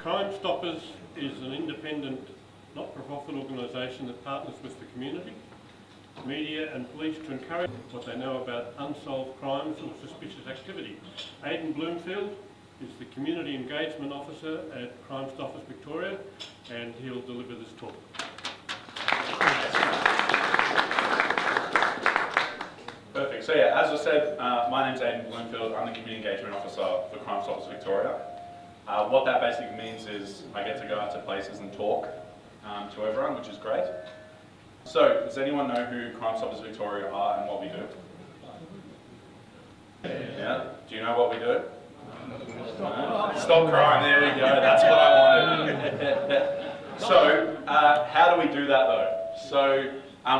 Crime Stoppers is an independent, not-for-profit organisation that partners with the community, media and police to encourage what they know about unsolved crimes or suspicious activity. Aiden Bloomfield is the Community Engagement Officer at Crime Stoppers Victoria, and he'll deliver this talk. Perfect. So yeah, as I said, my name's Aiden Bloomfield. I'm the Community Engagement Officer for Crime Stoppers Victoria. What that basically means is I get to go out to places and talk to everyone, which is great. So, does anyone know who Crime Stoppers Victoria are and what we do? Yeah? Do you know what we do? Stop crime, there we go, that's what I wanted. So, how do we do that though? So,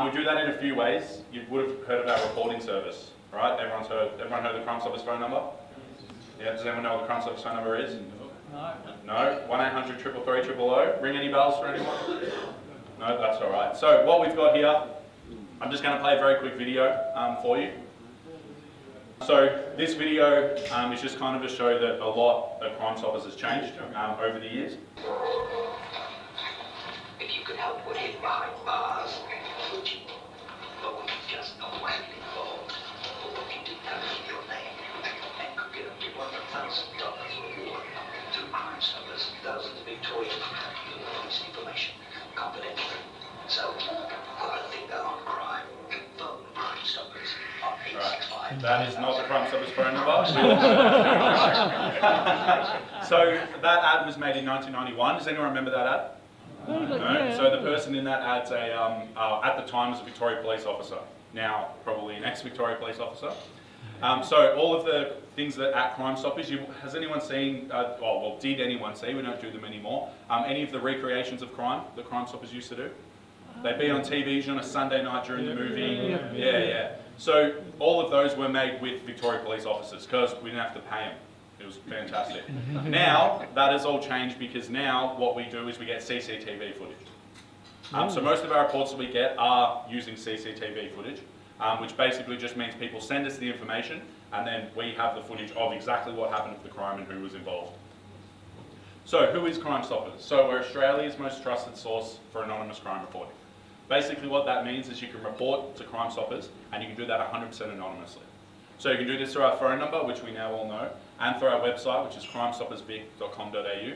we do that in a few ways. You would have heard of our reporting service, right? Everyone heard the Crime Stoppers phone number? Yeah, does anyone know what the Crime Stoppers phone number is? No? 1-800-333-000. Ring any bells for anyone? No, that's all right. So what we've got here, I'm just going to play a very quick video for you. So this video is just kind of to show that a lot of Crime Stoppers has changed over the years. If you could help with him behind bars, would you? But would you just know where involved? Or would you do that with your name? And could get up to $1,000 reward through Crime Stoppers, thousands of Victorian police information, confidential. So, put a finger on crime, phone Crime Stoppers on 865. That is not the Crime Stoppers phone number. So that ad was made in 1991. Does anyone remember that ad? No. So the person in that ad's at the time was a Victoria police officer. Now probably an ex-Victoria police officer. So all of the things that at Crime Stoppers, has anyone seen, did anyone see, we don't do them anymore, any of the recreations of crime that Crime Stoppers used to do? They'd be on TV on a Sunday night during the movie. Yeah. So all of those were made with Victoria police officers because we didn't have to pay them. It was fantastic. Now, that has all changed because now what we do is we get CCTV footage. So most of our reports that we get are using CCTV footage, which basically just means people send us the information and then we have the footage of exactly what happened with the crime and who was involved. So who is Crime Stoppers? So we're Australia's most trusted source for anonymous crime reporting. Basically what that means is you can report to Crime Stoppers and you can do that 100% anonymously. So you can do this through our phone number, which we now all know, and through our website, which is crimestoppersvic.com.au.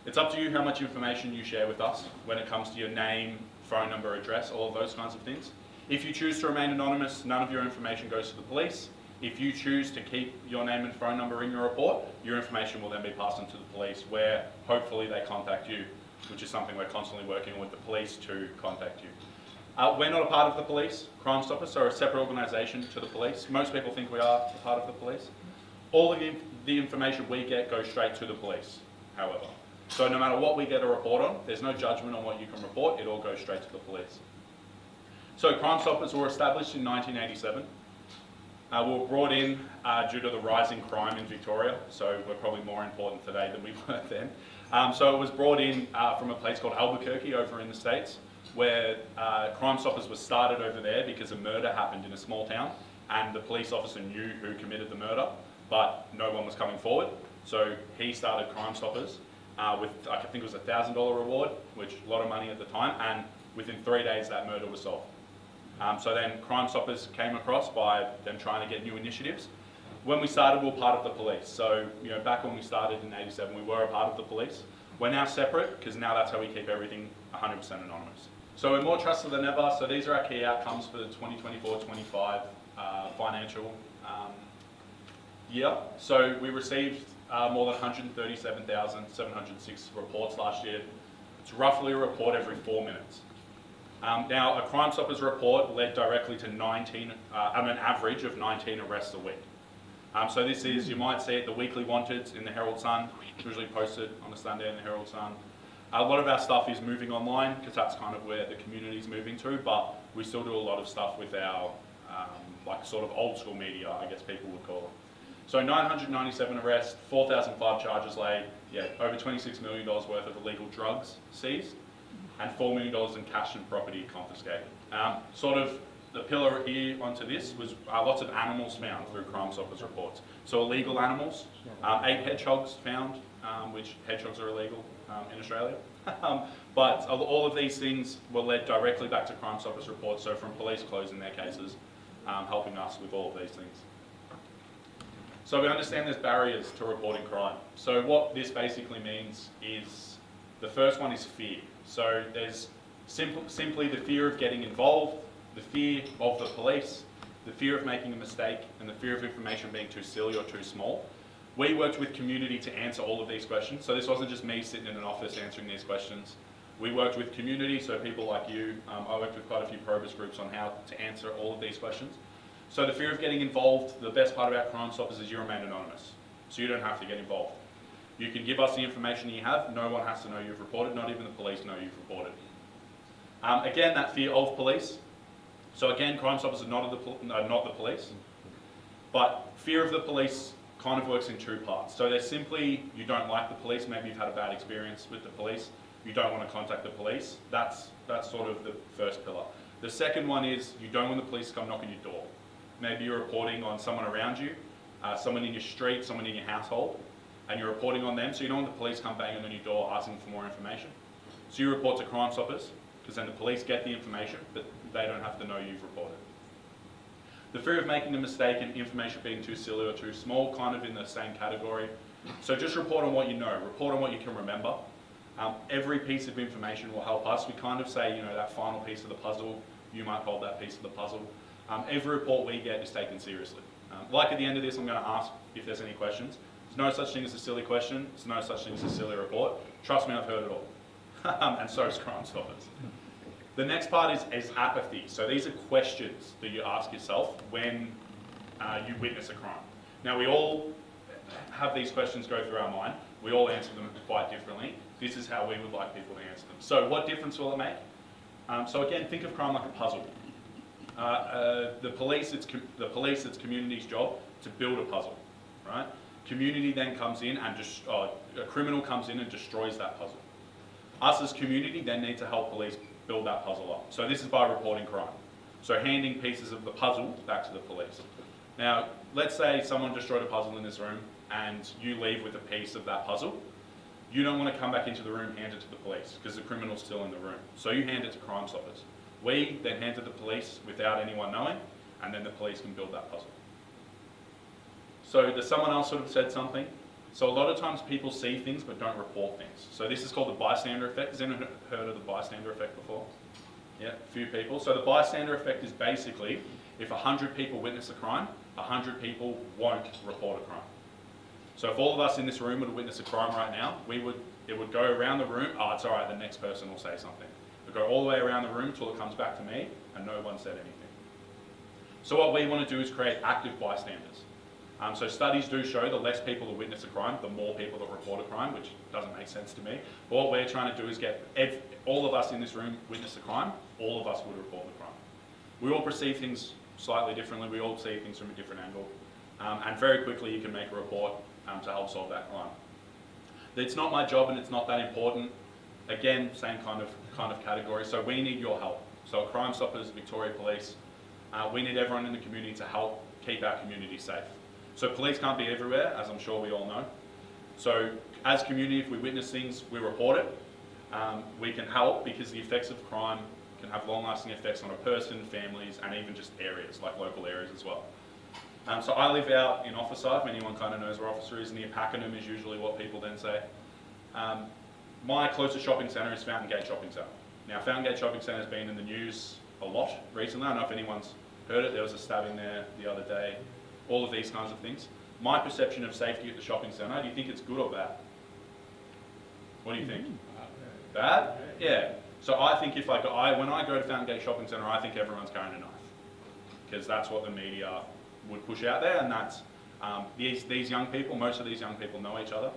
It's up to you how much information you share with us when it comes to your name, phone number, address, all of those kinds of things. If you choose to remain anonymous, none of your information goes to the police. If you choose to keep your name and phone number in your report, your information will then be passed on to the police, where hopefully they contact you, which is something we're constantly working with the police to contact you. We're not a part of the police, Crime Stoppers, so we're a separate organisation to the police. Most people think we are a part of the police. All of the information we get goes straight to the police, however. So no matter what we get a report on, there's no judgment on what you can report, it all goes straight to the police. So Crime Stoppers were established in 1987. We were brought in due to the rising crime in Victoria, so we're probably more important today than we were then. So it was brought in from a place called Albuquerque over in the States, where Crime Stoppers was started over there because a murder happened in a small town and the police officer knew who committed the murder, but no one was coming forward. So he started Crime Stoppers with, I think it was a $1,000 reward, which a lot of money at the time, and within 3 days that murder was solved. So then Crime Stoppers came across by them trying to get new initiatives. When we started, we were part of the police. So, back when we started in '87, we were a part of the police. We're now separate, because now that's how we keep everything 100% anonymous. So we're more trusted than ever. So these are our key outcomes for the 2024-25 financial year. So we received more than 137,706 reports last year. It's roughly a report every 4 minutes. Now, a Crime Stoppers report led directly to an average of 19 arrests a week. So this is, you might see it, the weekly wanted in the Herald Sun, usually posted on a Sunday in the Herald Sun. A lot of our stuff is moving online because that's kind of where the community is moving to, but we still do a lot of stuff with our sort of old school media, I guess people would call it. So 997 arrests, 4,005 charges laid, over $26 million worth of illegal drugs seized, and $4 million in cash and property confiscated. the pillar here onto this was lots of animals found through Crime Stoppers reports. So illegal animals, 8 hedgehogs found, which hedgehogs are illegal in Australia. But all of these things were led directly back to Crime Stoppers reports, so from police closing their cases, helping us with all of these things. So we understand there's barriers to reporting crime. So what this basically means is, the first one is fear. So there's simply the fear of getting involved, the fear of the police, the fear of making a mistake, and the fear of information being too silly or too small. We worked with community to answer all of these questions. So this wasn't just me sitting in an office answering these questions. We worked with community, so people like you. I worked with quite a few progress groups on how to answer all of these questions. So the fear of getting involved, the best part about Crime Stoppers is you remain anonymous. So you don't have to get involved. You can give us the information you have. No one has to know you've reported, not even the police know you've reported. Again, that fear of police. So again, Crime Stoppers are not the police. But fear of the police kind of works in 2 parts. So there's simply, you don't like the police, maybe you've had a bad experience with the police, you don't want to contact the police. That's sort of the first pillar. The second one is, you don't want the police to come knock on your door. Maybe you're reporting on someone around you, someone in your street, someone in your household, and you're reporting on them, so you don't want the police come banging on your door asking for more information. So you report to Crime Stoppers, because then the police get the information, but they don't have to know you've reported. The fear of making a mistake and information being too silly or too small, kind of in the same category. So just report on what you know, report on what you can remember. Every piece of information will help us. We kind of say, that final piece of the puzzle, you might hold that piece of the puzzle. Every report we get is taken seriously. Like at the end of this, I'm going to ask if there's any questions. There's no such thing as a silly question. There's no such thing as a silly report. Trust me, I've heard it all. And so is Crime Stoppers. The next part is apathy. So these are questions that you ask yourself when you witness a crime. Now, we all have these questions go through our mind. We all answer them quite differently. This is how we would like people to answer them. So what difference will it make? So again, think of crime like a puzzle. The police, it's community's job to build a puzzle, right? Community then comes in and a criminal comes in and destroys that puzzle. Us as community then need to help police build that puzzle up. So this is by reporting crime. So handing pieces of the puzzle back to the police. Now, let's say someone destroyed a puzzle in this room and you leave with a piece of that puzzle. You don't want to come back into the room and hand it to the police because the criminal's still in the room. So you hand it to Crime Stoppers. We then hand it to the police without anyone knowing, and then the police can build that puzzle. So does someone else sort of said something? So a lot of times people see things but don't report things. So this is called the bystander effect. Has anyone heard of the bystander effect before? Yeah, a few people. So the bystander effect is basically, if 100 people witness a crime, 100 people won't report a crime. So if all of us in this room would witness a crime right now, it would go around the room, oh, it's all right, the next person will say something. It would go all the way around the room until it comes back to me, and no one said anything. So what we want to do is create active bystanders. So studies do show the less people that witness a crime, the more people that report a crime, which doesn't make sense to me. But what we're trying to do is get all of us in this room witness a crime, all of us would report the crime. We all perceive things slightly differently, we all see things from a different angle. And very quickly you can make a report to help solve that crime. It's not my job and it's not that important. Again, same kind of category. So we need your help. So Crime Stoppers, Victoria Police, we need everyone in the community to help keep our community safe. So police can't be everywhere, as I'm sure we all know. So as community, if we witness things, we report it. We can help because the effects of crime can have long-lasting effects on a person, families, and even just areas, like local areas as well. So I live out in Officer, if anyone kind of knows where Officer is, near Pakenham is usually what people then say. My closest shopping centre is Fountain Gate Shopping Centre. Now Fountain Gate Shopping Centre has been in the news a lot recently. I don't know if anyone's heard it, there was a stabbing there the other day, all of these kinds of things. My perception of safety at the shopping centre, do you think it's good or bad? What do you think? Bad? Yeah. So I think when I go to Fountain Gate Shopping Centre, I think everyone's carrying a knife. Because that's what the media would push out there, and that's these young people, most of these young people know each other.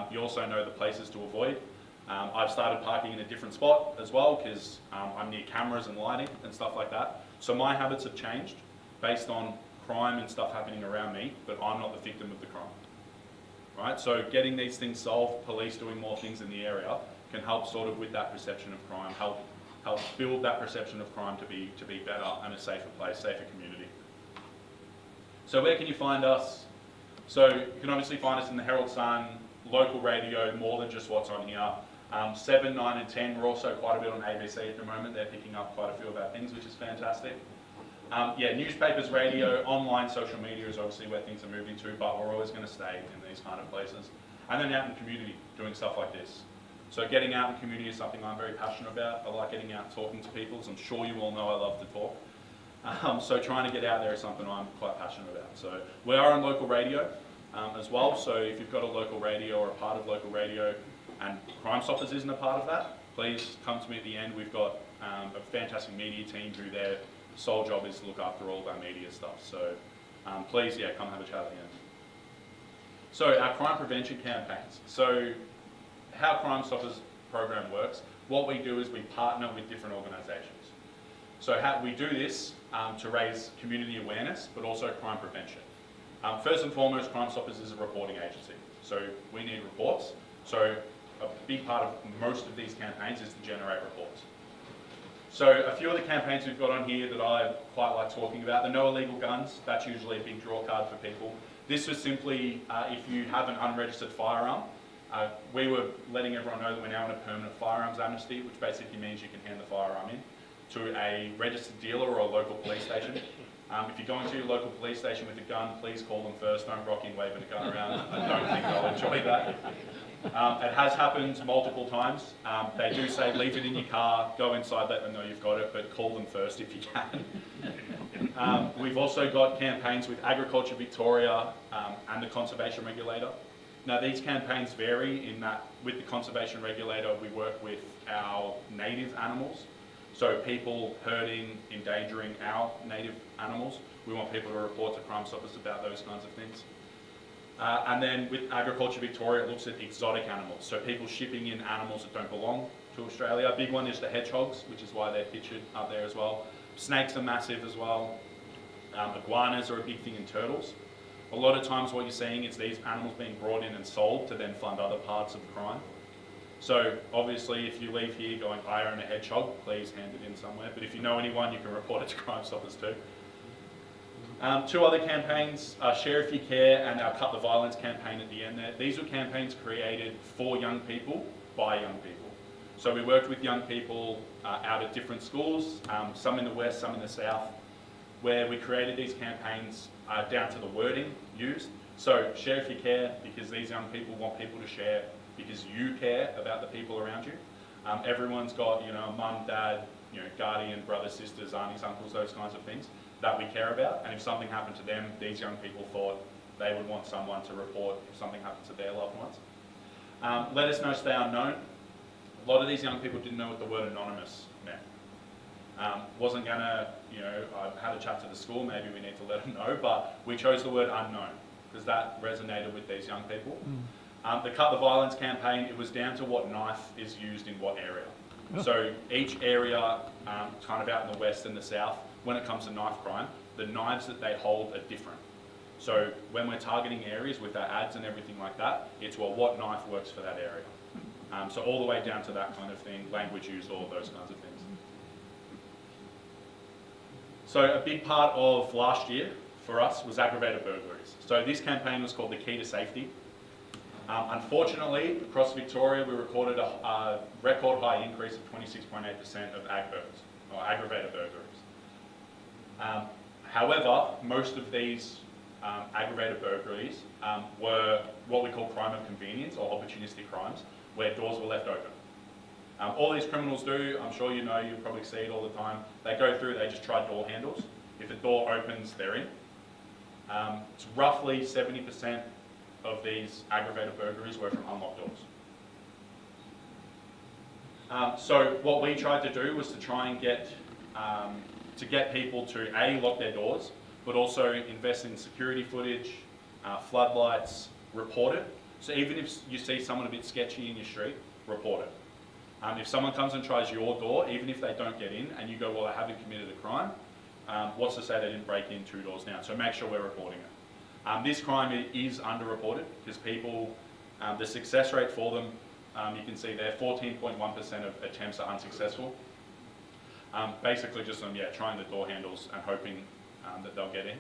You also know the places to avoid. I've started parking in a different spot as well because I'm near cameras and lighting and stuff like that. So my habits have changed based on crime and stuff happening around me, but I'm not the victim of the crime. Right? So getting these things solved, police doing more things in the area can help sort of with that perception of crime, help helps build that perception of crime to be better and a safer place, safer community. So where can you find us? So you can obviously find us in the Herald Sun, local radio, more than just what's on here. 7, 9 and 10, we're also quite a bit on ABC at the moment. They're picking up quite a few of our things, which is fantastic. Yeah, newspapers, radio, online, social media is obviously where things are moving to, but we're always going to stay in these kind of places. And then out in the community, doing stuff like this. So getting out in the community is something I'm very passionate about. I like getting out and talking to people, as I'm sure you all know I love to talk. So trying to get out there is something I'm quite passionate about. So we are on local radio as well, so if you've got a local radio or a part of local radio and Crime Stoppers isn't a part of that, please come to me at the end. We've got a fantastic media team who their sole job is to look after all of our media stuff. So please, yeah, come have a chat at the end. So our crime prevention campaigns. So how Crime Stoppers program works, what we do is we partner with different organisations. So how we do this to raise community awareness, but also crime prevention. First and foremost, Crime Stoppers is a reporting agency. So we need reports. So a big part of most of these campaigns is to generate reports. So a few of the campaigns we've got on here that I quite like talking about, the no illegal guns, that's usually a big draw card for people. This was simply if you have an unregistered firearm, we were letting everyone know that we're now in a permanent firearms amnesty, which basically means you can hand the firearm in to a registered dealer or a local police station. If you're going to your local police station with a gun, please call them first. Don't rock in waving a gun around. I don't think they'll enjoy that. It has happened multiple times. They do say leave it in your car, go inside, let them know you've got it, but call them first if you can. We've also got campaigns with Agriculture Victoria and the Conservation Regulator. Now these campaigns vary in that with the Conservation Regulator we work with our native animals. So people hurting, endangering our native animals, we want people to report to Crime Stoppers about those kinds of things. And then with Agriculture Victoria, it looks at exotic animals. So people shipping in animals that don't belong to Australia. A big one is the hedgehogs, which is why they're pictured up there as well. Snakes are massive as well. Iguanas are a big thing in turtles. A lot of times what you're seeing is these animals being brought in and sold to then fund other parts of crime. So obviously if you leave here going, I own a hedgehog, please hand it in somewhere. But if you know anyone, you can report it to Crime Stoppers too. Two other campaigns, Share If You Care and our Cut the Violence campaign at the end there. These were campaigns created for young people, by young people. So we worked with young people out at different schools, some in the west, some in the south, where we created these campaigns down to the wording used. So share if you care, because these young people want people to share because you care about the people around you. Everyone's got, you know, a mum, dad, you know, guardian, brothers, sisters, aunties, uncles, those kinds of things that we care about. And if something happened to them, these young people thought they would want someone to report if something happened to their loved ones. Let us know, stay unknown. A lot of these young people didn't know what the word anonymous meant. Wasn't gonna, you know, I had a chat to the school, maybe we need to let them know, but we chose the word unknown because that resonated with these young people. The Cut the Violence campaign, it was down to what knife is used in what area. So each area, kind of out in the west and the south, when it comes to knife crime, the knives that they hold are different. So when we're targeting areas with our ads and everything like that, it's well, what knife works for that area. So all the way down to that kind of thing, language use, all those kinds of things. So a big part of last year for us was aggravated burglaries. So this campaign was called the Key to Safety. Unfortunately, across Victoria, we recorded a record high increase of 26.8% of ag burglaries, or aggravated burglaries. However, most of these aggravated burglaries were what we call crime of convenience or opportunistic crimes, where doors were left open. All these criminals do, I'm sure you know, you probably see it all the time, they go through, they just try door handles. If a door opens, they're in. It's roughly 70% of these aggravated burglaries were from unlocked doors. So what we tried to do was to try and get people to A, lock their doors, but also invest in security footage, floodlights, report it. So even if you see someone a bit sketchy in your street, report it. If someone comes and tries your door, even if they don't get in, and you go, well, I haven't committed a crime, what's to say they didn't break in 2 doors down? So make sure we're reporting it. This crime is underreported because people, the success rate for them, you can see there, 14.1% of attempts are unsuccessful. Basically just on, trying the door handles and hoping that they'll get in.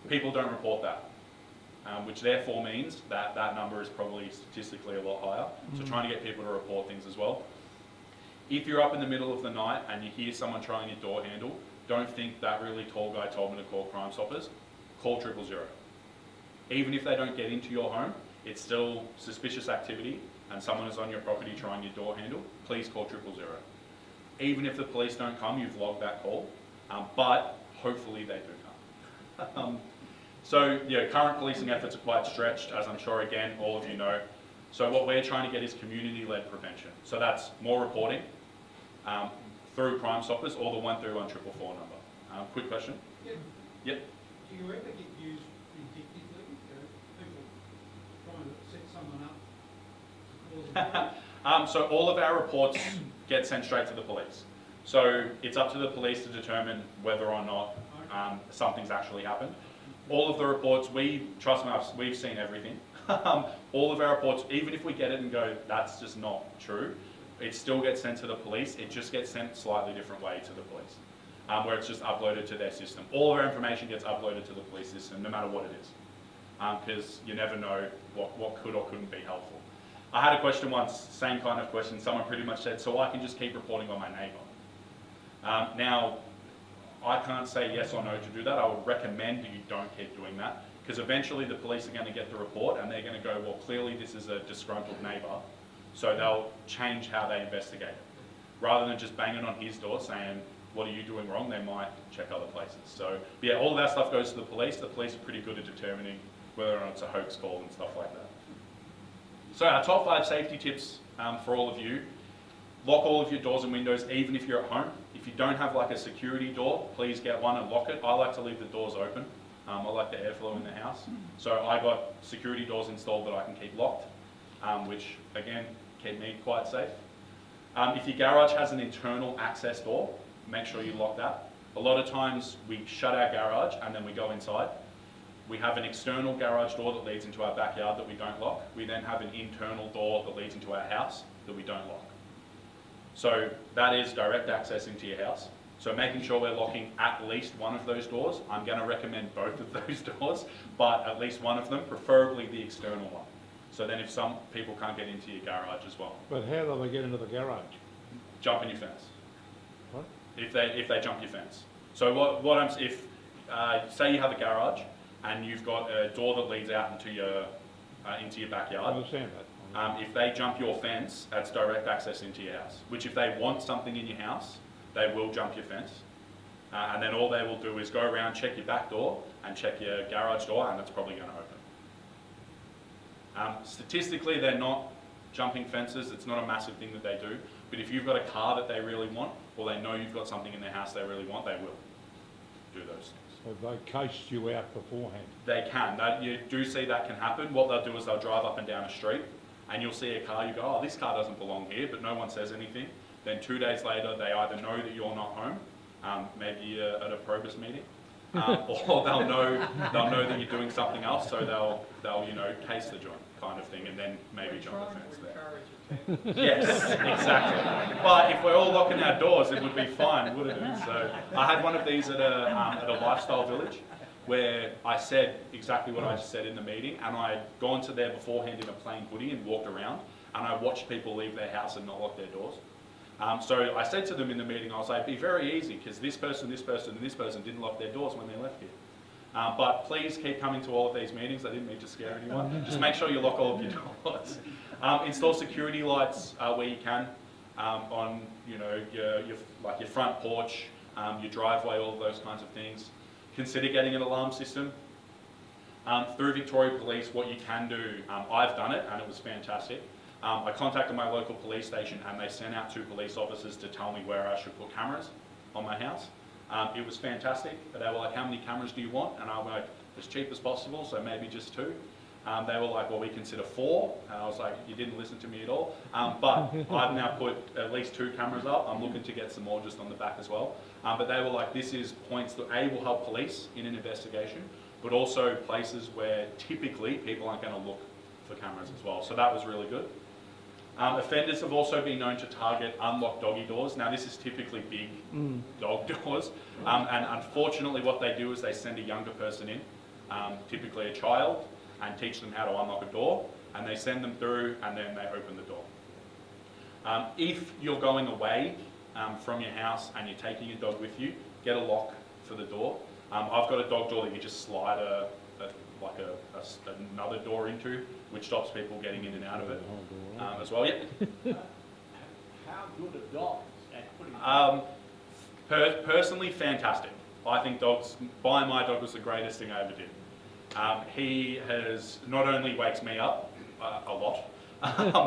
People don't report that, which therefore means that that number is probably statistically a lot higher. So trying to get people to report things as well. If you're up in the middle of the night and you hear someone trying your door handle, don't think that really tall guy told me to call Crime Stoppers. Call 000. Even if they don't get into your home, it's still suspicious activity and someone is on your property trying your door handle, please call 000. Even if the police don't come, you've logged that call, but hopefully they do come. So, current policing efforts are quite stretched, as I'm sure, again, all of you know. So what we're trying to get is community-led prevention. So that's more reporting through Crime Stoppers or the 131 number. Quick question? Yep. Yep. Do you ever get used vindictively? People trying to set someone up to cause a So all of our reports get sent straight to the police. So it's up to the police to determine whether or not something's actually happened. All of the reports, trust me, we've seen everything. All of our reports, even if we get it and go, that's just not true, it still gets sent to the police. It just gets sent slightly different way to the police, where it's just uploaded to their system. All of our information gets uploaded to the police system, no matter what it is, because you never know what could or couldn't be helpful. I had a question once, same kind of question. Someone pretty much said, so I can just keep reporting on my neighbour. Now, I can't say yes or no to do that. I would recommend that you don't keep doing that, because eventually the police are going to get the report and they're going to go, well, clearly this is a disgruntled neighbour, so they'll change how they investigate it. Rather than just banging on his door saying, what are you doing wrong, they might check other places. So, yeah, all of that stuff goes to the police. The police are pretty good at determining whether or not it's a hoax call and stuff like that. So our top 5 safety tips for all of you: lock all of your doors and windows, even if you're at home. If you don't have like a security door, please get one and lock it. I like to leave the doors open. I like the airflow in the house. So I got security doors installed that I can keep locked, which again, keep me quite safe. If your garage has an internal access door, make sure you lock that. A lot of times we shut our garage and then we go inside. We have an external garage door that leads into our backyard that we don't lock. We then have an internal door that leads into our house that we don't lock. So that is direct access into your house. So making sure we're locking at least one of those doors. I'm going to recommend both of those doors, but at least one of them, preferably the external one. So then if some people can't get into your garage as well. But how do they get into the garage? Jump in your fence. What? If they jump your fence. So if say you have a garage and you've got a door that leads out into your I backyard. understand that. If they jump your fence, that's direct access into your house. Which if they want something in your house, they will jump your fence. And then all they will do is go around, check your back door and check your garage door, and it's probably going to open. Statistically, they're not jumping fences. It's not a massive thing that they do. But if you've got a car that they really want, or they know you've got something in their house they really want, they will do those things. So they cased you out beforehand. They can. You do see that can happen. What they'll do is they'll drive up and down a street, and you'll see a car, you go, oh, this car doesn't belong here, but no one says anything. Then 2 days later, they either know that you're not home, maybe at a Probus meeting, or they'll know that you're doing something else, so they'll case the joint kind of thing, and then maybe jump the fence there. Yes, exactly. But if we're all locking our doors, it would be fine, wouldn't it? So I had one of these at a lifestyle village, where I said exactly what I just said in the meeting, and I had gone to there beforehand in a plain hoodie and walked around, and I watched people leave their house and not lock their doors. So I said to them in the meeting, I was like, be very easy, because this person, and this person didn't lock their doors when they left here. But please keep coming to all of these meetings. I didn't mean to scare anyone. Just make sure you lock all of your doors. Install security lights where you can on your front porch, your driveway, all of those kinds of things. Consider getting an alarm system. Through Victoria Police, what you can do, I've done it and it was fantastic. I contacted my local police station and they sent out 2 police officers to tell me where I should put cameras on my house. It was fantastic. They were like, how many cameras do you want? And I was like, as cheap as possible, so maybe just 2. They were like, well, we consider 4. And I was like, you didn't listen to me at all. But I've now put at least 2 cameras up. I'm looking to get some more just on the back as well. But they were like, this is points that A, will help police in an investigation, but also places where typically people aren't going to look for cameras as well. So that was really good. Offenders have also been known to target unlocked doggy doors. Now this is typically big dog doors, and unfortunately what they do is they send a younger person in, typically a child, and teach them how to unlock a door, and they send them through and then they open the door. If you're going away from your house and you're taking your dog with you, get a lock for the door. I've got a dog door that you just slide another door into, which stops people getting in and out of it as well. Yeah. How good are dogs at putting Personally, fantastic. I think buying my dog was the greatest thing I ever did. He has not only wakes me up a lot,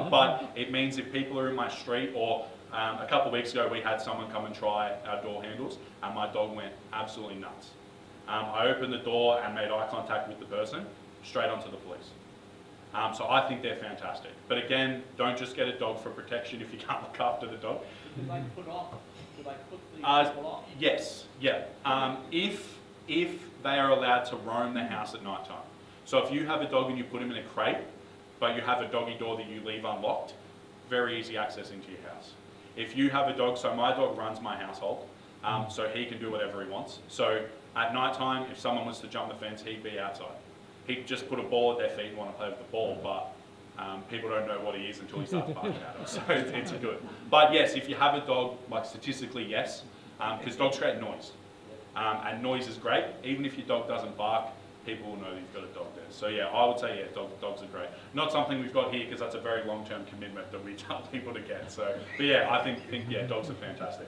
but it means if people are in my street, or a couple of weeks ago we had someone come and try our door handles and my dog went absolutely nuts. I opened the door and made eye contact with the person, straight onto the police. So I think they're fantastic. But again, don't just get a dog for protection if you can't look after the dog. Do they put off? Do they put the people off? Yes, yeah. If they are allowed to roam the house at night time. So if you have a dog and you put him in a crate, but you have a doggy door that you leave unlocked, very easy access into your house. If you have a dog, so my dog runs my household, so he can do whatever he wants. So at night time, if someone was to jump the fence, he'd be outside. He'd just put a ball at their feet and want to play with the ball, but people don't know what he is until he starts barking at them, so it's good. But yes, if you have a dog, like statistically yes, because dogs create noise. And noise is great. Even if your dog doesn't bark, people will know that you've got a dog there. So yeah, I would say yeah, dogs are great. Not something we've got here because that's a very long-term commitment that we tell people to get. So, but yeah, I think yeah, dogs are fantastic.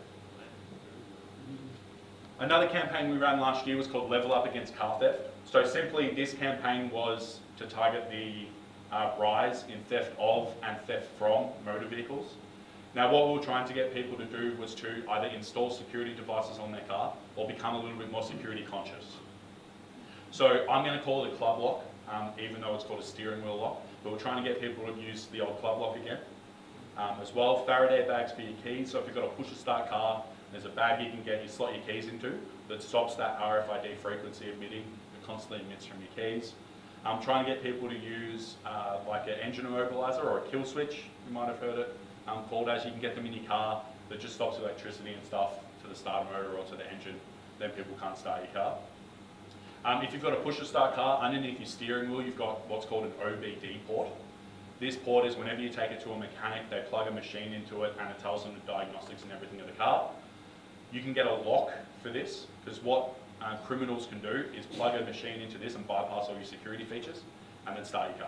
Another campaign we ran last year was called Level Up Against Car Theft. So simply, this campaign was to target the rise in theft of and theft from motor vehicles. Now what we were trying to get people to do was to either install security devices on their car or become a little bit more security conscious. So I'm going to call it a club lock, even though it's called a steering wheel lock, but we're trying to get people to use the old club lock again. As well, Faraday bags for your keys. So if you've got a push-to-start car, there's a bag you can get, you slot your keys into that stops that RFID frequency emitting, that constantly emits from your keys. I'm trying to get people to use like an engine immobilizer or a kill switch, you might have heard it called as. You can get them in your car that just stops electricity and stuff to the starter motor or to the engine, then people can't start your car. If you've got a push-to-start car, underneath your steering wheel you've got what's called an OBD port. This port is whenever you take it to a mechanic, they plug a machine into it and it tells them the diagnostics and everything of the car. You can get a lock for this, because what criminals can do is plug a machine into this and bypass all your security features and then start your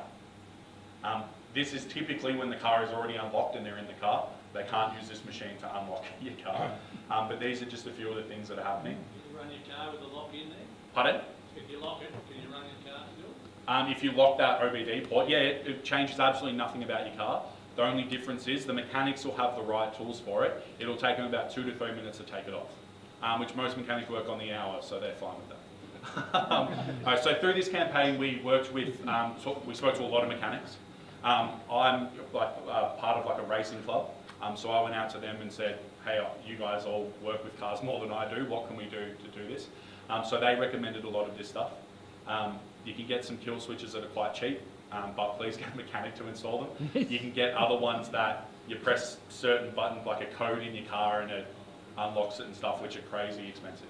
car. This is typically when the car is already unlocked and they're in the car. They can't use this machine to unlock your car. But these are just a few of the things that are happening. Can you run your car with the lock in there? Pardon? If you lock it, can you run your car still? If you lock that OBD port, yeah, it changes absolutely nothing about your car. The only difference is the mechanics will have the right tools for it. It'll take them about 2 to 3 minutes to take it off, which most mechanics work on the hour, so they're fine with that. So through this campaign, we worked with, we spoke to a lot of mechanics. I'm like part of like a racing club, so I went out to them and said, hey, you guys all work with cars more than I do, what can we do to do this? So they recommended a lot of this stuff. You can get some kill switches that are quite cheap, but please get a mechanic to install them. You can get other ones that you press certain buttons, like a code in your car, and it unlocks it and stuff, which are crazy expensive.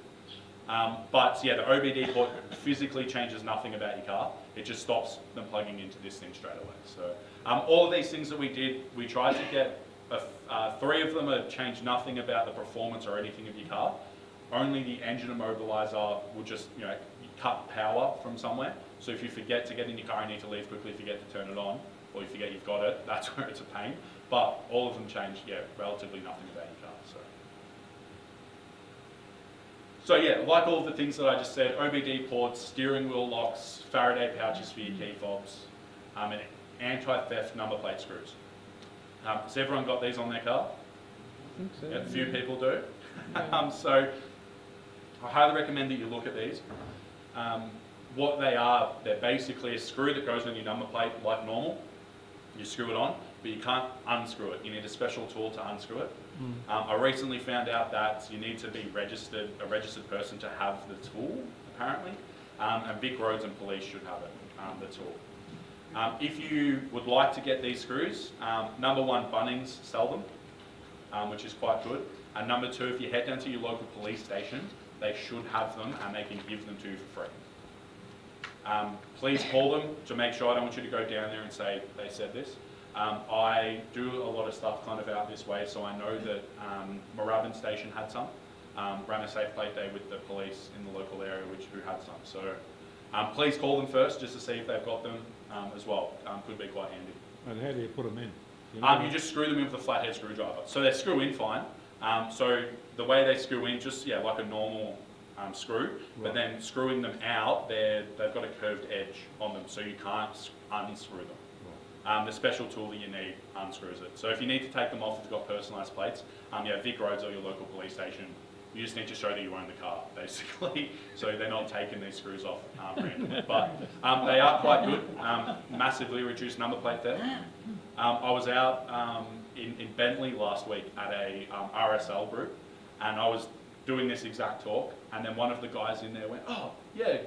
But yeah, the OBD port physically changes nothing about your car. It just stops them plugging into this thing straight away. So all of these things that we did, we tried to get, 3 of them have changed nothing about the performance or anything of your car. Only the engine immobilizer will just, cut power from somewhere. So if you forget to get in your car and need to leave quickly, forget to turn it on, or you forget you've got it, that's where it's a pain. But all of them change, relatively nothing about your car. So yeah, like all of the things that I just said, OBD ports, steering wheel locks, Faraday pouches for your key fobs, and anti-theft number plate screws. Has everyone got these on their car? I think so. Yeah, a few people do. So I highly recommend that you look at these. What they are, they're basically a screw that goes on your number plate like normal. You screw it on, but you can't unscrew it. You need a special tool to unscrew it. I recently found out that you need to be a registered person to have the tool, apparently. And Vic Roads and Police should have it, the tool. If you would like to get these screws, number one, Bunnings sell them, which is quite good. And number two, if you head down to your local police station, they should have them and they can give them to you for free. Please call them to make sure. I don't want you to go down there and say they said this. I do a lot of stuff kind of out this way, so I know that Moorabbin Station had some. Ran a safe plate day with the police in the local area who had some. So please call them first just to see if they've got them as well. Could be quite handy. And how do you put them in? You just screw them in with a flathead screwdriver. So they screw in fine. So the way they screw in, just like a normal screw, but then screwing them out, they've got a curved edge on them, so you can't unscrew them. The special tool that you need unscrews it. So if you need to take them off, if you've got personalised plates, Vic Roads or your local police station, you just need to show that you own the car, basically, so they're not taking these screws off randomly. But they are quite good, massively reduced number plate theft. I was out in Bentley last week at a RSL group, and I was doing this exact talk, and then one of the guys in there went, oh, yeah,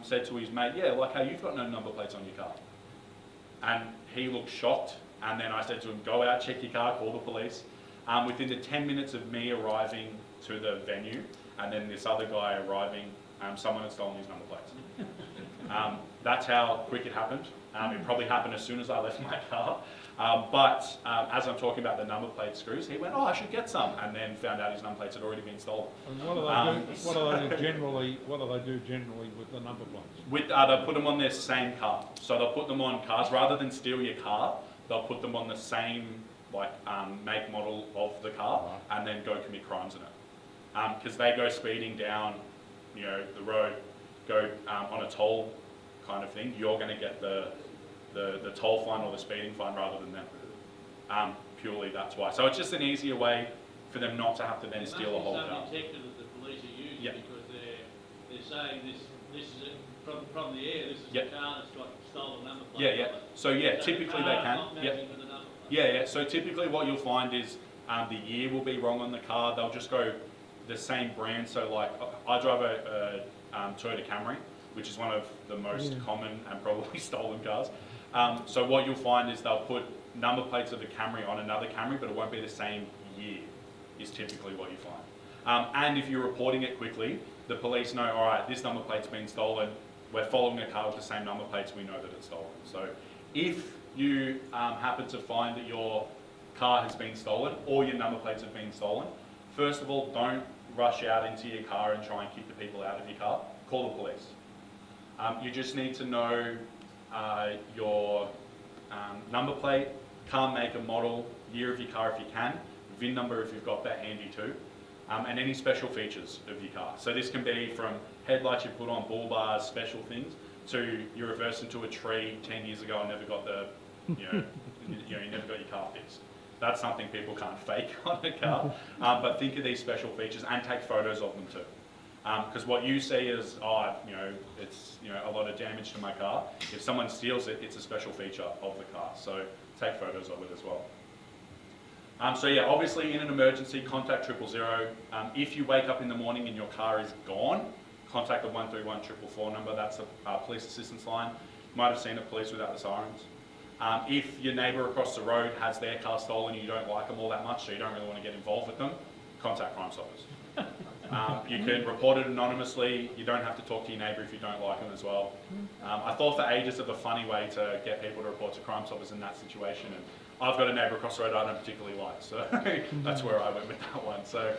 said to his mate, yeah, like, hey, you've got no number plates on your car. And he looked shocked, and then I said to him, go out, check your car, call the police. Within the 10 minutes of me arriving to the venue, and then this other guy arriving, someone had stolen his number plates. That's how quick it happened. It probably happened as soon as I left my car. But as I'm talking about the number plate screws, he went, oh, I should get some, and then found out his number plates had already been stolen. And what do they do generally with the number plates? They'll put them on their same car. So they'll put them on cars, rather than steal your car, they'll put them on the same make, model of the car, and then go commit crimes in it. Because they go speeding down, the road, go on a toll kind of thing, you're going to get the toll fine or the speeding fine rather than them. Purely that's why. So it's just an easier way for them not to have to then steal a whole car. It must be some detector that the police are using, because they're saying this is from the air, this is a car that's got stolen number plate. So typically they can. So typically what you'll find is the year will be wrong on the car. They'll just go the same brand. So like I drive a Toyota Camry, which is one of the most common and probably stolen cars. So what you'll find is they'll put number plates of the Camry on another Camry, but it won't be the same year, is typically what you find. And if you're reporting it quickly, the police know, all right, this number plate's been stolen, we're following a car with the same number plates, we know that it's stolen. So if you happen to find that your car has been stolen or your number plates have been stolen, first of all, don't rush out into your car and try and kick the people out of your car. Call the police. You just need to know your number plate, car, make and model, year of your car if you can, VIN number if you've got that handy too, and any special features of your car. So this can be from headlights you put on, bull bars, special things, to you reversed into a tree 10 years ago and never got the, you never got your car fixed. That's something people can't fake on a car, but think of these special features and take photos of them too. Because what you see is, it's a lot of damage to my car. If someone steals it, it's a special feature of the car. So take photos of it as well. Obviously in an emergency, contact 000. If you wake up in the morning and your car is gone, contact the 131 444 number. That's the police assistance line. You might have seen it, police without the sirens. If your neighbour across the road has their car stolen and you don't like them all that much, so you don't really want to get involved with them, contact Crime Stoppers. You can report it anonymously. You don't have to talk to your neighbour if you don't like them as well. I thought for ages of a funny way to get people to report to Crime Stoppers in that situation, and I've got a neighbour across the road I don't particularly like, so that's where I went with that one. So,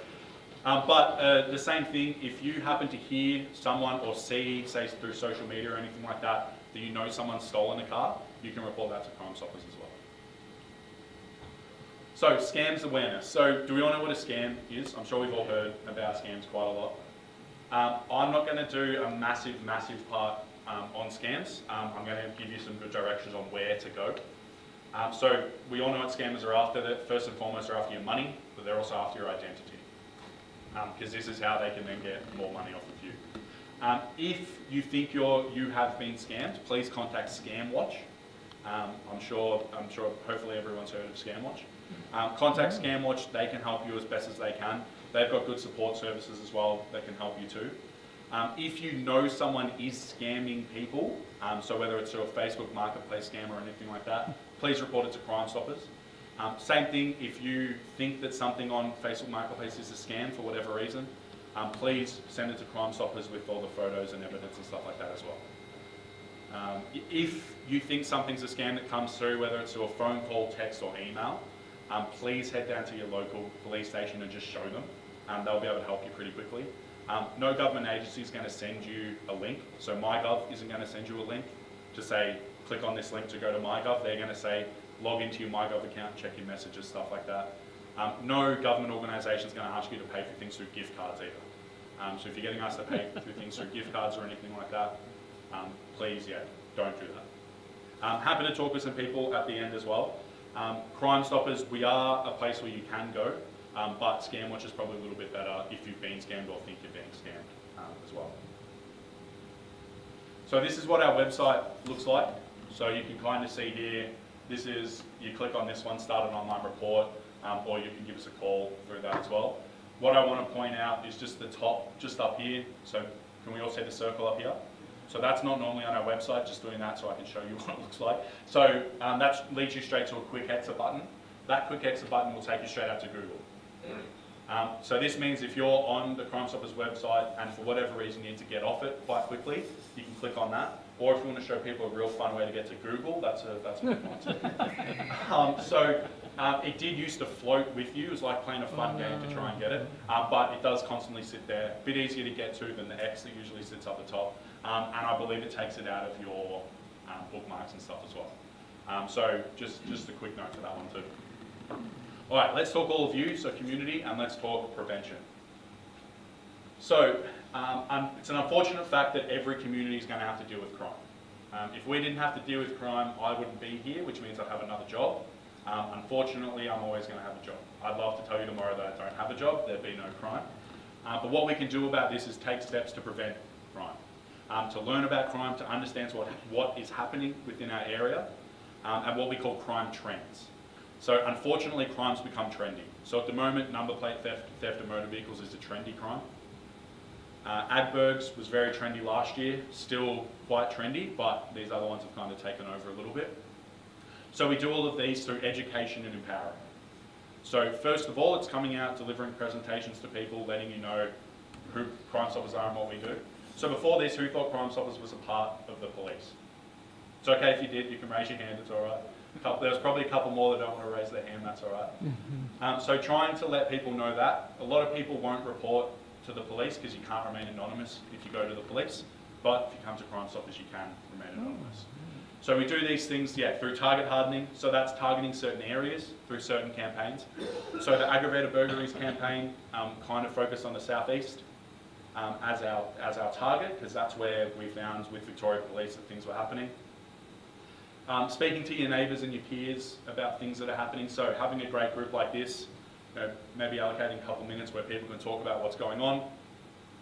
but the same thing, if you happen to hear someone or see, say through social media or anything like that, that you know someone's stolen a car, you can report that to Crime Stoppers as well. So, scams awareness. So, do we all know what a scam is? I'm sure we've all heard about scams quite a lot. I'm not going to do a massive part on scams. I'm going to give you some good directions on where to go. So, we all know what scammers are after. That first and foremost are after your money, but they're also after your identity. Because this is how they can then get more money off of you. If you think you have been scammed, please contact ScamWatch. I'm sure, hopefully everyone's heard of ScamWatch. Contact ScamWatch, they can help you as best as they can. They've got good support services as well that can help you too. If you know someone is scamming people, so whether it's through a Facebook marketplace scam or anything like that, please report it to Crime Stoppers. Same thing, if you think that something on Facebook Marketplace is a scam for whatever reason, please send it to Crime Stoppers with all the photos and evidence and stuff like that as well. If you think something's a scam that comes through, whether it's through a phone call, text or email, please head down to your local police station and just show them. They'll be able to help you pretty quickly. No government agency is going to send you a link, so MyGov isn't going to send you a link to say, click on this link to go to MyGov. They're going to say, log into your MyGov account, check your messages, stuff like that. No government organisation is going to ask you to pay for things through gift cards either. So if you're getting asked to pay for things through gift cards or anything like that, please, don't do that. Happy to talk with some people at the end as well. Crime Stoppers, we are a place where you can go, but Scam Watch is probably a little bit better if you've been scammed or think you're being scammed as well. So this is what our website looks like. So you can kind of see here, this is, you click on this one, start an online report, or you can give us a call through that as well. What I want to point out is just the top, just up here. So can we all see the circle up here? So that's not normally on our website, just doing that so I can show you what it looks like. So that leads you straight to a quick exit button. That quick exit button will take you straight out to Google. So this means if you're on the Crime Stoppers website and for whatever reason you need to get off it quite quickly, you can click on that. Or if you want to show people a real fun way to get to Google, that's what you want to. It did used to float with you. It was like playing a fun game to try and get it. But it does constantly sit there. A bit easier to get to than the X that usually sits up the top. And I believe it takes it out of your bookmarks and stuff as well. So just a quick note to that one too. All right, let's talk all of you, so community, and let's talk prevention. So it's an unfortunate fact that every community is going to have to deal with crime. If we didn't have to deal with crime, I wouldn't be here, which means I'd have another job. Unfortunately, I'm always going to have a job. I'd love to tell you tomorrow that I don't have a job, there'd be no crime. But what we can do about this is take steps to prevent crime, to learn about crime, to understand what is happening within our area, and what we call crime trends. So unfortunately, crime's become trendy. So at the moment, number plate theft of motor vehicles is a trendy crime. Adbergs was very trendy last year, still quite trendy, but these other ones have kind of taken over a little bit. So we do all of these through education and empowering. So first of all, it's coming out, delivering presentations to people, letting you know who Crime Stoppers are and what we do. So before this, who thought Crime Stoppers was a part of the police? It's okay if you did, you can raise your hand, it's all right. There's probably a couple more that don't want to raise their hand, that's all right. So trying to let people know that. A lot of people won't report to the police because you can't remain anonymous if you go to the police, but if you come to Crime Stoppers, you can remain anonymous. So we do these things, through target hardening. So that's targeting certain areas through certain campaigns. So the aggravated burglaries campaign kind of focused on the southeast as our target, because that's where we found with Victoria Police that things were happening. Speaking to your neighbours and your peers about things that are happening. So having a great group like this, maybe allocating a couple of minutes where people can talk about what's going on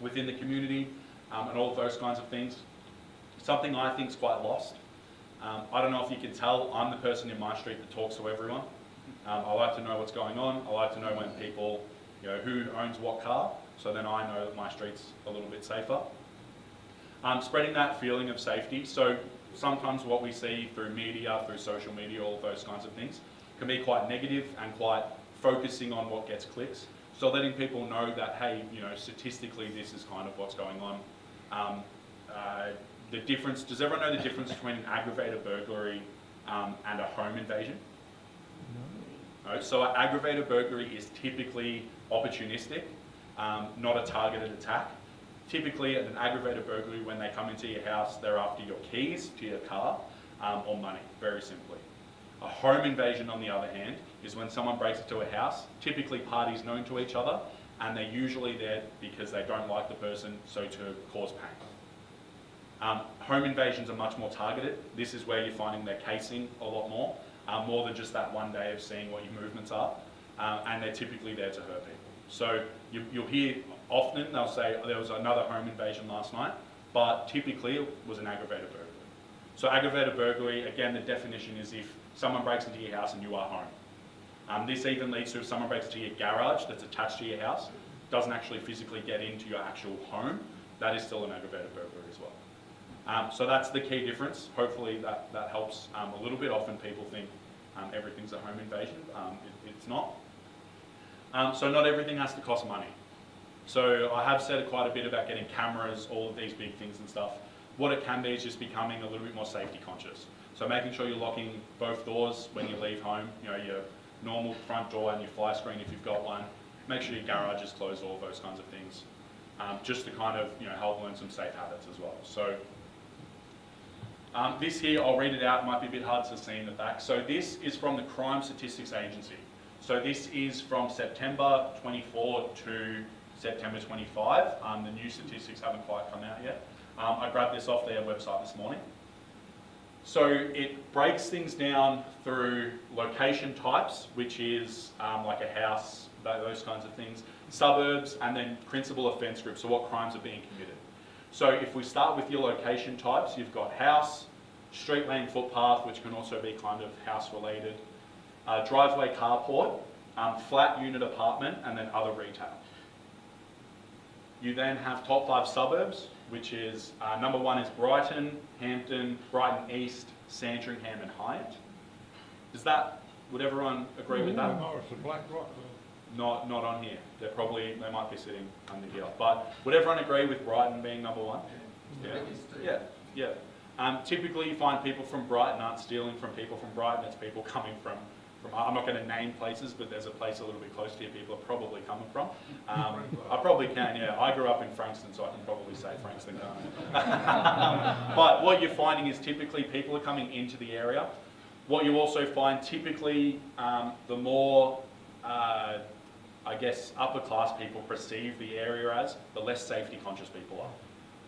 within the community and all of those kinds of things. Something I think is quite lost. I don't know if you can tell, I'm the person in my street that talks to everyone. I like to know what's going on. I like to know when people, who owns what car, so then I know that my street's a little bit safer. Spreading that feeling of safety. So sometimes what we see through media, through social media, all those kinds of things, can be quite negative and quite focusing on what gets clicks. So letting people know that, hey, statistically this is kind of what's going on. The difference, does everyone know the difference between an aggravated burglary and a home invasion? No. So an aggravated burglary is typically opportunistic, not a targeted attack. Typically, at an aggravated burglary, when they come into your house, they're after your keys to your car or money, very simply. A home invasion, on the other hand, is when someone breaks into a house, typically parties known to each other, and they're usually there because they don't like the person, so to cause pain. Home invasions are much more targeted. This is where you're finding they're casing a lot more than just that one day of seeing what your movements are, and they're typically there to hurt people. So you'll hear often, they'll say, there was another home invasion last night, but typically it was an aggravated burglary. So aggravated burglary, again, the definition is if someone breaks into your house and you are home. This even leads to if someone breaks into your garage that's attached to your house, doesn't actually physically get into your actual home, that is still an aggravated burglary as well. So that's the key difference. Hopefully that helps a little bit. Often people think everything's a home invasion. It's not. So not everything has to cost money. So I have said quite a bit about getting cameras, all of these big things and stuff. What it can be is just becoming a little bit more safety conscious. So making sure you're locking both doors when you leave home, you know, your normal front door and your fly screen if you've got one. Make sure your garage is closed, all of those kinds of things. Just to kind of, you know, help learn some safe habits as well. So this here, I'll read it out, it might be a bit hard to see in the back. So this is from the Crime Statistics Agency. So this is from September 24 to September 25. The new statistics haven't quite come out yet. I grabbed this off their website this morning. So it breaks things down through location types, which is like a house, those kinds of things, suburbs, and then principal offence groups, so what crimes are being committed. So if we start with your location types, you've got house, street lane footpath, which can also be kind of house related, driveway carport, flat unit apartment, and then other retail. You then have top 5 suburbs, which is number 1 is Brighton, Hampton, Brighton East, Sandringham and Hyett. Would everyone agree with that? No, it's a Black Rock. Not on here. They might be sitting under here. But would everyone agree with Brighton being number 1? Yeah. Typically you find people from Brighton aren't stealing from people from Brighton, it's people coming from I'm not going to name places, but there's a place a little bit close to here people are probably coming from. I probably can, yeah. I grew up in Frankston, so I can probably say Frankston, can't I? But what you're finding is typically people are coming into the area. What you also find typically, the more, I guess, upper class people perceive the area as, the less safety conscious people are.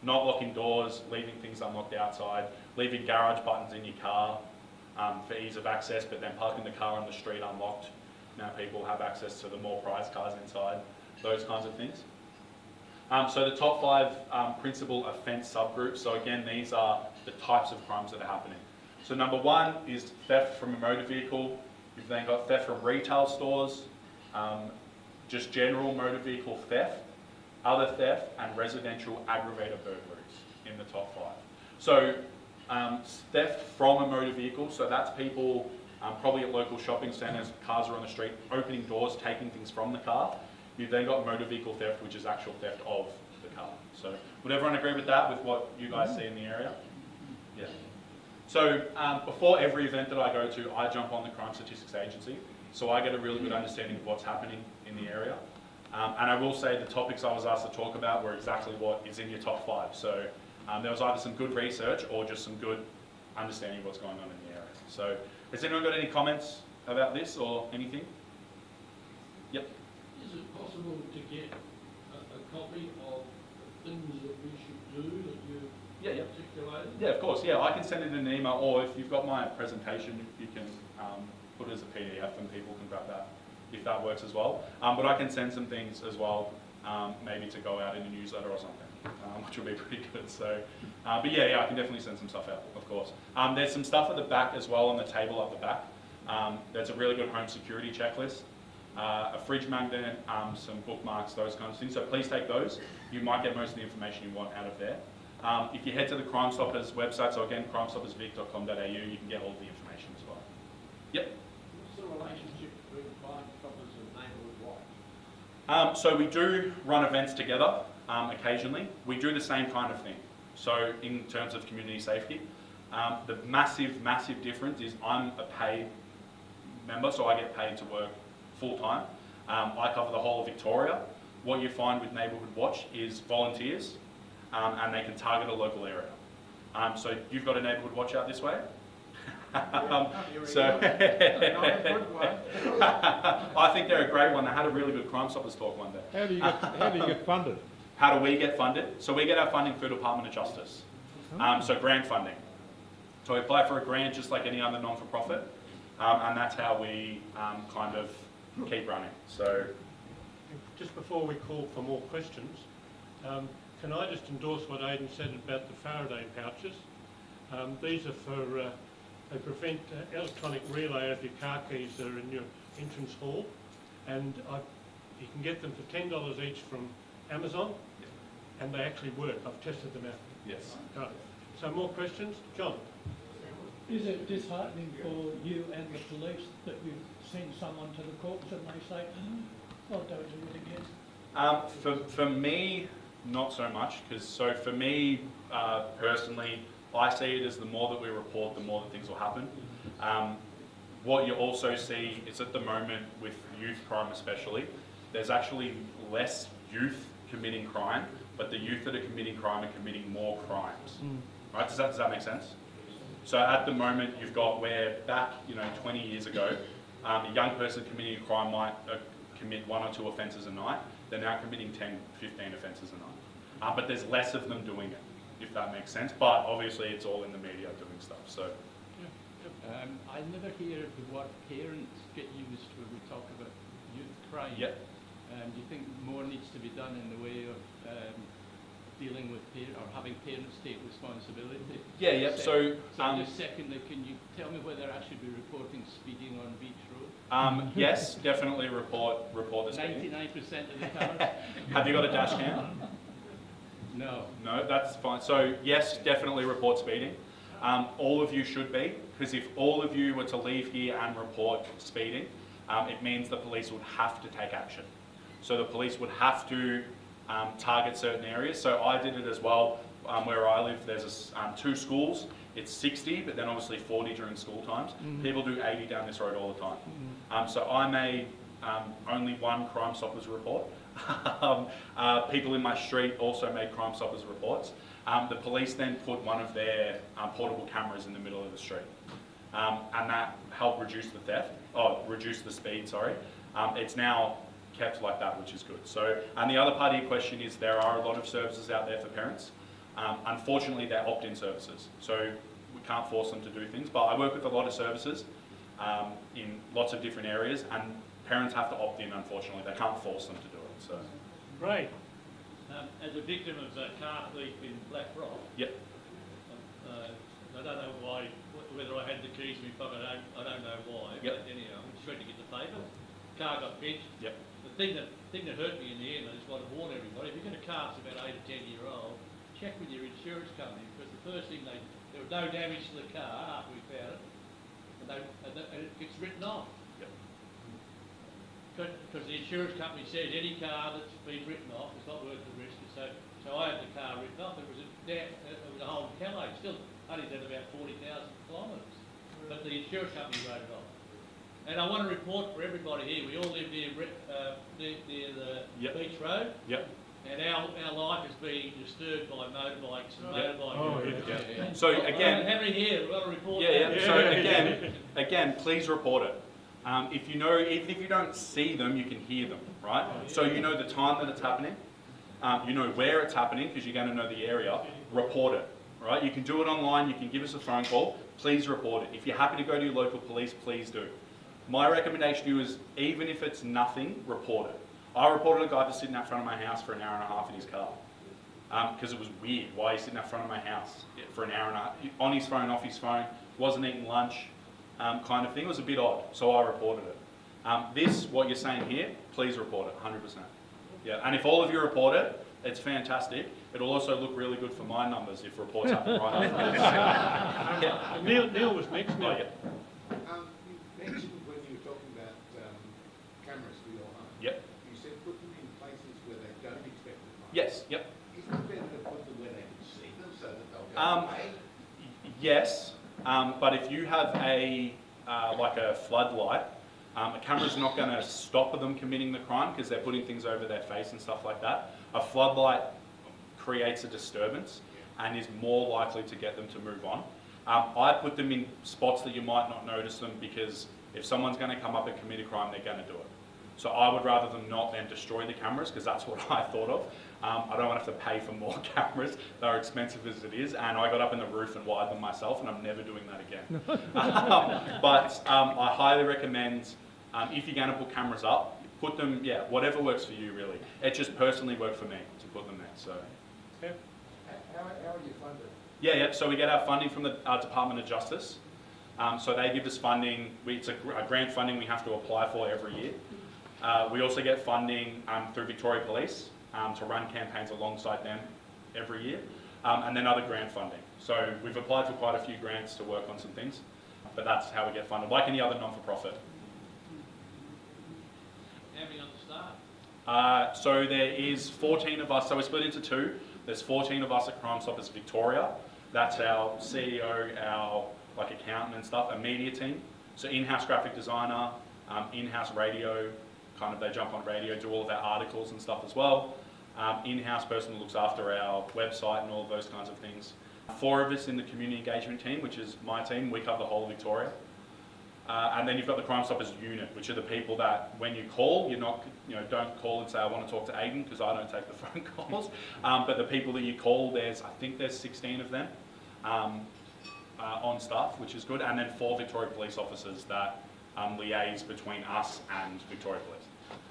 Not locking doors, leaving things unlocked outside, leaving garage buttons in your car, for ease of access, but then parking the car on the street unlocked. Now people have access to the more prized cars inside, those kinds of things. So the top 5 principal offence subgroups, so again these are the types of crimes that are happening. So number 1 is theft from a motor vehicle. You've then got theft from retail stores, just general motor vehicle theft, other theft, and residential aggravated burglaries in the top 5. So theft from a motor vehicle, so that's people probably at local shopping centres, cars are on the street, opening doors, taking things from the car. You've then got motor vehicle theft, which is actual theft of the car. So would everyone agree with that, with what you guys see in the area? Yeah. So before every event that I go to, I jump on the Crime Statistics Agency, so I get a really good understanding of what's happening in the area. And I will say the topics I was asked to talk about were exactly what is in your top 5. So there was either some good research or just some good understanding of what's going on in the area. So has anyone got any comments about this or anything? Yep. Is it possible to get a copy of the things that we should do that you articulated? Yeah, of course. Yeah, I can send it in an email, or if you've got my presentation, you can put it as a PDF and people can grab that if that works as well. But I can send some things as well, maybe to go out in a newsletter or something. Which will be pretty good. So, but yeah, I can definitely send some stuff out, of course. There's some stuff at the back as well on the table at the back. There's a really good home security checklist, a fridge magnet, some bookmarks, those kinds of things. So please take those. You might get most of the information you want out of there. If you head to the Crime Stoppers website, so again, crimestoppersvic.com.au, you can get all the information as well. Yep. What's the relationship between Crime Stoppers and Neighbourhood Watch? So we do run events together. Occasionally. We do the same kind of thing. So in terms of community safety, the massive difference is I'm a paid member, so I get paid to work full time. I cover the whole of Victoria. What you find with Neighbourhood Watch is volunteers, and they can target a local area. So you've got a Neighbourhood Watch out this way? So I think they're a great one. They had a really good Crime Stoppers talk one day. How do you get funded? How do we get funded? So we get our funding through Department of Justice. So grant funding. So we apply for a grant just like any other non-for-profit, and that's how we kind of keep running. So Just before we call for more questions, can I just endorse what Aiden said about the Faraday pouches? These are for, they prevent electronic relay of your car keys that are in your entrance hall, and you can get them for $10 each from Amazon. And they actually work. I've tested them out. Yes. Right. So more questions? John? Is it disheartening for you and the police that you send someone to the courts and they say, oh, don't do it again? For me, not so much, because for me personally, I see it as the more that we report, the more that things will happen. What you also see is at the moment with youth crime especially, there's actually less youth committing crime, but the youth that are committing crime are committing more crimes. Right? Does that make sense? So at the moment, you've got where back 20 years ago, a young person committing a crime might commit 1 or 2 offences a night. They're now committing 10, 15 offences a night. But there's less of them doing it, if that makes sense. But obviously, it's all in the media doing stuff. So. I never hear the word parents get used when we talk about youth crime. Yep. Do you think more needs to be done in the way of dealing with or having parents take responsibility? Yeah. So just secondly, can you tell me whether I should be reporting speeding on Beach Road? Yes, definitely report the speeding. 99% of the cars? Have you got a dash cam? No. No, that's fine. So yes, definitely report speeding. All of you should be, because if all of you were to leave here and report speeding, it means the police would have to take action. So the police would have to target certain areas. So I did it as well. Where I live, there's 2 schools. It's 60, but then obviously 40 during school times. People do 80 down this road all the time. So I made only 1 Crime Stoppers report. People in my street also made Crime Stoppers reports. The police then put one of their portable cameras in the middle of the street. And that helped reduce the speed, sorry. It's now kept like that, which is good. So, and the other part of your question is there are a lot of services out there for parents. Unfortunately, they're opt-in services. So we can't force them to do things, but I work with a lot of services in lots of different areas, and parents have to opt in, unfortunately. They can't force them to do it. So. Great. As a victim of a car thief in Black Rock, Yep. I don't know why, whether I had the keys in my pocket, I don't know why, Yep. but anyhow, I went to get the paper. Car got pinched. Yep. The thing that hurt me in the end, I just want to warn everybody, if you've got a car that's about 8 or 10 year old, check with your insurance company, because the first thing there was no damage to the car after we found it, and it gets written off. Yep. Because the insurance company says any car that's been written off is not worth the risk. So I had the car written off. It was a whole Calais. Still only did about 40,000 kilometres. But the insurance company wrote it off. And I want to report for everybody here. We all live near the Yep. beach road. Yep. And our life is being disturbed by motorbikes and Yep. motorbike. Oh, Yeah. So again. How many here? We've got to report. Yeah. that. So again, please report it. If you know, even if you don't see them, you can hear them, right? So you know the time that it's happening. You know where it's happening because you're going to know the area. Report it, right? You can do it online. You can give us a phone call. Please report it. If you're happy to go to your local police, please do. My recommendation to you is, even if it's nothing, report it. I reported a guy for sitting out front of my house for an hour and a half in his car because it was weird. Why he's sitting out front of my house for an hour and a half on his phone, off his phone, wasn't eating lunch. Kind of thing. It was a bit odd, so I reported it. What you're saying here, please report it, 100%. Yeah, and if all of you report it, it's fantastic. It'll also look really good for my numbers if reports happen right after. Yeah. Neil was next. Oh, Neil. yeah. You mentioned when you were talking about cameras for your home. Yep. You said put them in places where they don't expect to find. Yes. Yep. Isn't it better to put them where they can see them so that they'll go away? Yes, but if you have like a floodlight, a camera's not going to stop them committing the crime because they're putting things over their face and stuff like that. A floodlight creates a disturbance and is more likely to get them to move on. I put them in spots that you might not notice them because if someone's going to come up and commit a crime, they're going to do it. So I would rather them not than destroy the cameras because that's what I thought of. I don't want to have to pay for more cameras. They're expensive as it is, and I got up in the roof and wired them myself, and I'm never doing that again. But I highly recommend, if you're going to put cameras up, put them, whatever works for you, really. It just personally worked for me to put them there. So. Yeah. How are you funded? Yeah. So we get our funding from the Department of Justice. So they give us funding. It's a grant funding we have to apply for every year. We also get funding through Victoria Police. to run campaigns alongside them every year, and then other grant funding. So we've applied for quite a few grants to work on some things, but that's how we get funded, like any other non-for-profit. How many on the staff? So there is 14 of us, so we're split into two. There's 14 of us at Crime Stoppers Victoria. That's our CEO, our accountant and stuff, a media team. So in-house graphic designer, in-house radio, they jump on radio, do all of our articles and stuff as well. In-house person who looks after our website and all of those kinds of things. 4 of us in the community engagement team, which is my team. We cover the whole of Victoria. And then you've got the Crime Stoppers unit, which are the people that when you call, you're not, don't call and say, I want to talk to Aiden, because I don't take the phone calls. But the people that you call, I think there's 16 of them on staff, which is good. And then 4 Victoria police officers that liaise between us and Victoria Police.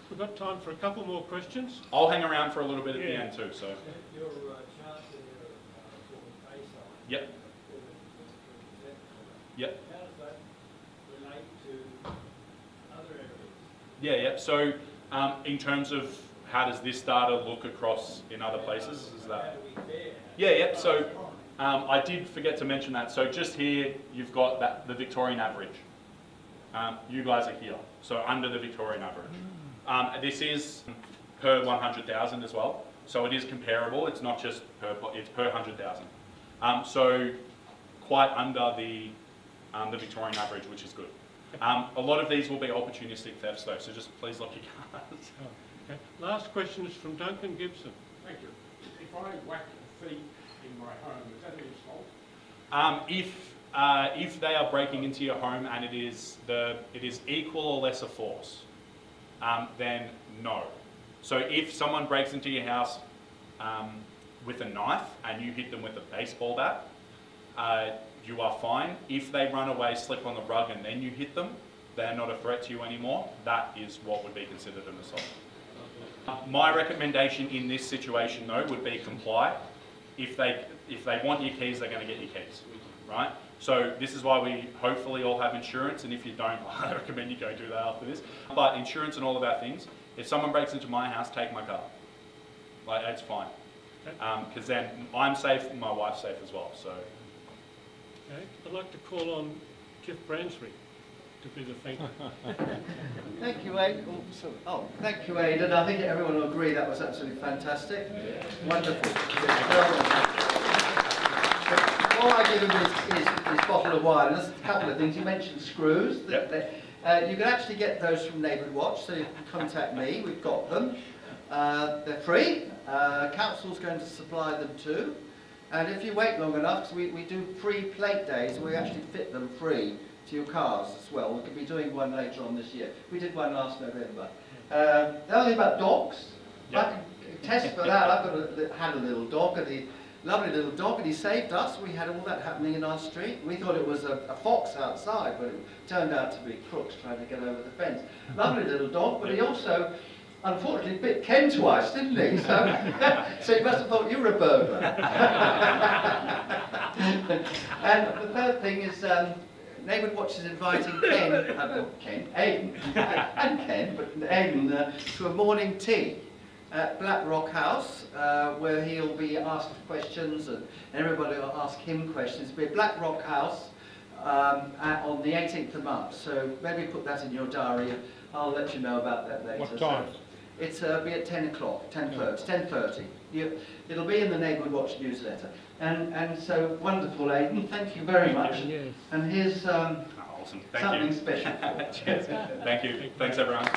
We've got time for a couple more questions. I'll hang around for a little bit at the Yeah. end too, so. Your chart there for the baseline. Yep, yep. How does that relate to other areas? Yeah. So in terms of how does this data look across in other places, is How that? do we fare? Yeah. So I did forget to mention that. So just here, you've got the Victorian average. You guys are here, so under the Victorian average. This is per 100,000 as well, so it is comparable. It's not just it's per 100,000. So quite under the Victorian average, which is good. A lot of these will be opportunistic thefts though, so just please lock your cards. Okay. Last question is from Duncan Gibson. Thank you. If I whack a thief in my home, is that his fault? If they are breaking into your home and it is equal or lesser force, then no. So if someone breaks into your house with a knife and you hit them with a baseball bat, you are fine. If they run away, slip on the rug and then you hit them, they're not a threat to you anymore. That is what would be considered an assault. My recommendation in this situation though would be comply. If they want your keys, they're going to get your keys, right? So this is why we hopefully all have insurance, and if you don't, I recommend you go do that after this. But insurance and all of our things, if someone breaks into my house, take my car. It's fine. Because then I'm safe and my wife's safe as well. So. Okay. I'd like to call on Jeff Bransbury to be the thank you. Thank you, Aiden. Thank you, Aiden. I think everyone will agree that was absolutely fantastic. Wonderful. While I give him his bottle of wine, there's a couple of things. You mentioned screws. Yep. You can actually get those from Neighbourhood Watch, so you can contact me. We've got them. They're free. Council's going to supply them too. And if you wait long enough, because we do free plate days, we actually fit them free to your cars as well. We could be doing one later on this year. We did one last November. The other thing about dogs, Yep. I can test for that. I've had a little dog, and he lovely little dog, and he saved us. We had all that happening in our street. We thought it was a fox outside, but it turned out to be crooks trying to get over the fence. Lovely little dog, but he also, unfortunately, bit Ken twice, didn't he? So he must have thought you were a burglar. And the third thing is, Neighbourhood Watch is inviting Aiden, and Ken, but Aiden, to a morning tea at Black Rock House, where he'll be asked questions and everybody will ask him questions. It'll be at Black Rock House on the 18th of March, so maybe put that in your diary. I'll let you know about that later. What time? It'll be at 10 o'clock, 10:30. It'll be in the Neighbourhood Watch newsletter. And so, wonderful, Aiden. Thank you very much. Yes. And here's Awesome. Thank something you. special. Cheers. Thank you. Thanks, everyone.